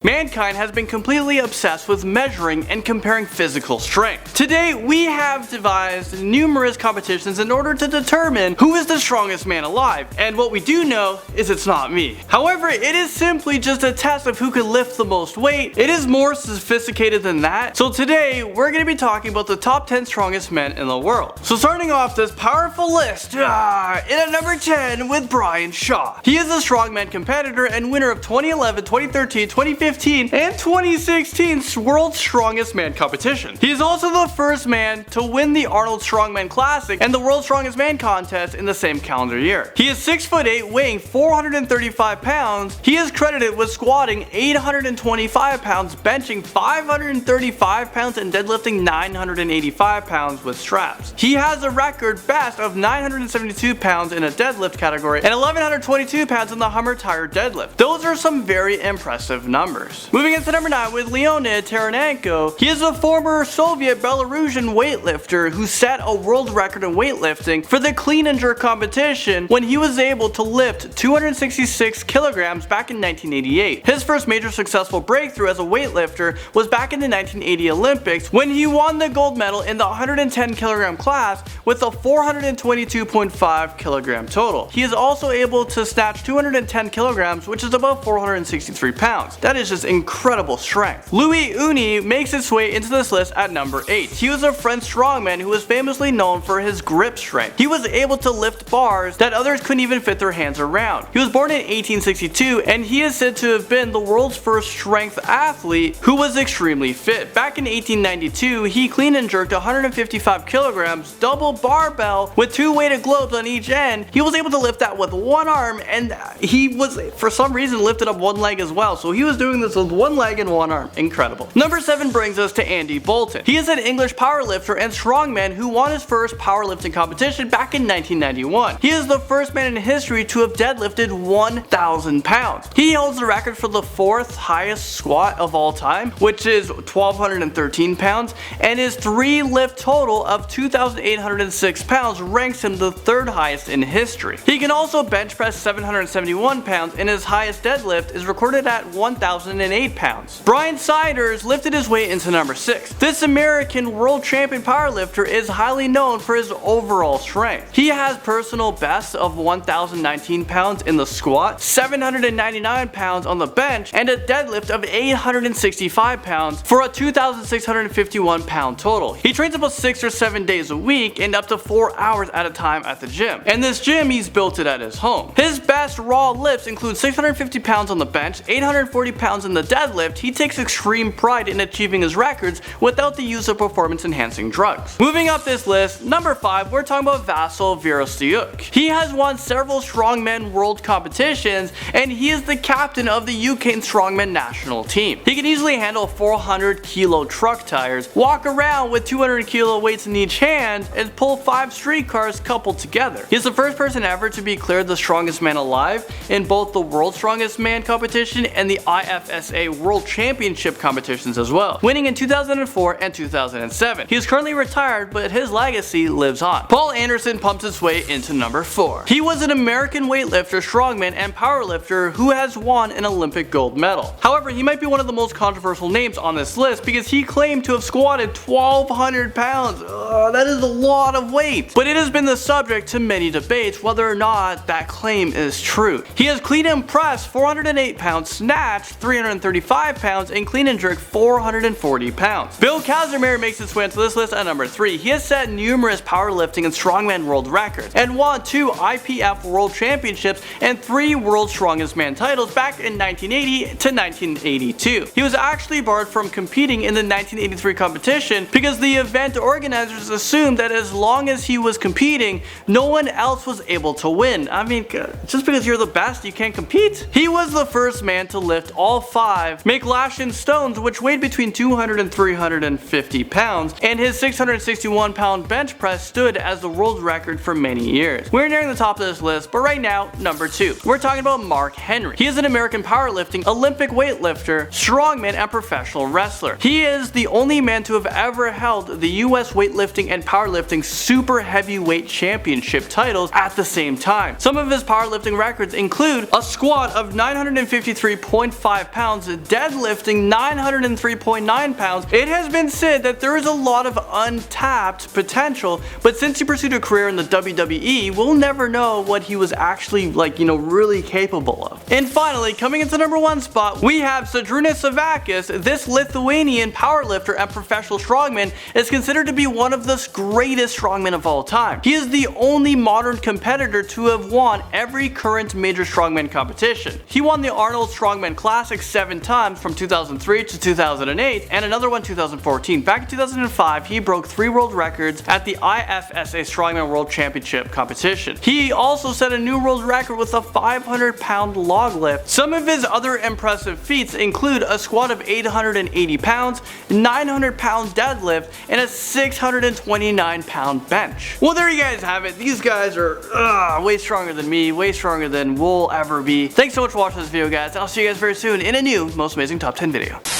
Mankind has been completely obsessed with measuring and comparing physical strength. Today, we have devised numerous competitions in order to determine who is the strongest man alive, and what we do know is it's not me. However, it is simply just a test of who can lift the most weight. It is more sophisticated than that. So today, we're going to be talking about the top 10 strongest men in the world. So starting off this powerful list, in at number 10 with Brian Shaw. He is a strongman competitor and winner of 2011, 2013, 2015, and 2016's World's Strongest Man competition. He is also the first man to win the Arnold Strongman Classic and the World's Strongest Man contest in the same calendar year. He is 6'8", weighing 435 pounds. He is credited with squatting 825 pounds, benching 535 pounds, and deadlifting 985 pounds with straps. He has a record best of 972 pounds in a deadlift category and 1122 pounds in the Hummer tire deadlift. Those are some very impressive numbers. Moving into number 9 with Aleksandr Anko. He is a former Soviet Belarusian weightlifter who set a world record in weightlifting for the clean and jerk competition when he was able to lift 266 kilograms back in 1988. His first major successful breakthrough as a weightlifter was back in the 1980 Olympics when he won the gold medal in the 110 kilogram class with a 422.5 kilogram total. He is also able to snatch 210 kilograms, which is about 463 pounds. That is just incredible strength. Louis Uni makes its way into this list at number 8. He was a French strongman who was famously known for his grip strength. He was able to lift bars that others couldn't even fit their hands around. He was born in 1862 and he is said to have been the world's first strength athlete who was extremely fit. Back in 1892, he clean and jerked 155 kilograms, double barbell with 2 weighted globes on each end. He was able to lift that with one arm, and he was for some reason lifted up one leg as well. So he was doing this with one leg and one arm. Incredible. Number 7 brings us to Andy Bolton. He is an English powerlifter and strongman who won his first powerlifting competition back in 1991. He is the first man in history to have deadlifted 1,000 pounds. He holds the record for the 4th highest squat of all time, which is 1,213 pounds, and his 3 lift total of 2,806 pounds ranks him the 3rd highest in history. He can also bench press 771 pounds, and his highest deadlift is recorded at 1,008 pounds. Brian Siders lifted his weight into number 6. This American world champion powerlifter is highly known for his overall strength. He has personal bests of 1,019 pounds in the squat, 799 pounds on the bench, and a deadlift of 865 pounds for a 2,651 pound total. He trains about 6 or 7 days a week and up to 4 hours at a time at the gym. And this gym, he's built it at his home. His best raw lifts include 650 pounds on the bench, 840 pounds in the deadlift. He takes extreme pride in achieving his records without the use of performance enhancing drugs. Moving up this list, number 5, we're talking about Silveira Sook. He has won several strongman world competitions and he is the captain of the UK strongman national team. He can easily handle 400 kilo truck tires, walk around with 200 kilo weights in each hand, and pull 5 streetcars coupled together. He is the first person ever to be declared the strongest man alive in both the World's Strongest Man competition and the IFSA World Championship competitions as well, winning in 2004 and 2007. He is currently retired, but his legacy lives on. Paul Anderson pumps his way into number 4. He was an American weightlifter, strongman, and powerlifter who has won an Olympic gold medal. However, he might be one of the most controversial names on this list because he claimed to have squatted 1,200 pounds. That is a lot of weight. But it has been the subject to many debates whether or not that claim is true. He has clean and press 408 pounds, snatched 335 pounds, and clean and jerk 440 pounds. Bill Casimir makes his way into this list at number 3. He has set numerous powerlifting and strongman world records and won 2 IPF World Championships and 3 World's Strongest Man titles back in 1980 to 1982. He was actually barred from competing in the 1983 competition because the event organizers assumed that as long as he was competing, no one else was able to win. I mean, just because you're the best, you can't compete? He was the first man to lift all 5 McLashin stones, which weighed between 200 and 350 pounds, and his 661 pound bench press stood as the world record for many years. We're nearing the top of this list, but right now, number 2. We're talking about Mark Henry. He is an American powerlifting, Olympic weightlifter, strongman, and professional wrestler. He is the only man to have ever held the US weightlifting and powerlifting super heavyweight championship titles at the same time. Some of his powerlifting records include a squat of 953.5 105 pounds, deadlifting 903.9 pounds. It has been said that there is a lot of untapped potential, but since he pursued a career in the WWE, we'll never know what he was actually really capable of. And finally, coming into number 1 spot, we have Zydrunas Abacus. This Lithuanian powerlifter and professional strongman is considered to be one of the greatest strongmen of all time. He is the only modern competitor to have won every current major strongman competition. He won the Arnold Strongman Classic 7 times from 2003 to 2008 and another one 2014. Back in 2005, he broke 3 world records at the IFSA Strongman World Championship competition. He also set a new world record with a 500-pound log lift. Some of his other impressive feats include a squat of 880 pounds, 900-pound deadlift, and a 629-pound bench. Well, there you guys have it. These guys are way stronger than me, way stronger than we'll ever be. Thanks so much for watching this video, guys. I'll see you guys very soon in a new Most Amazing Top 10 video.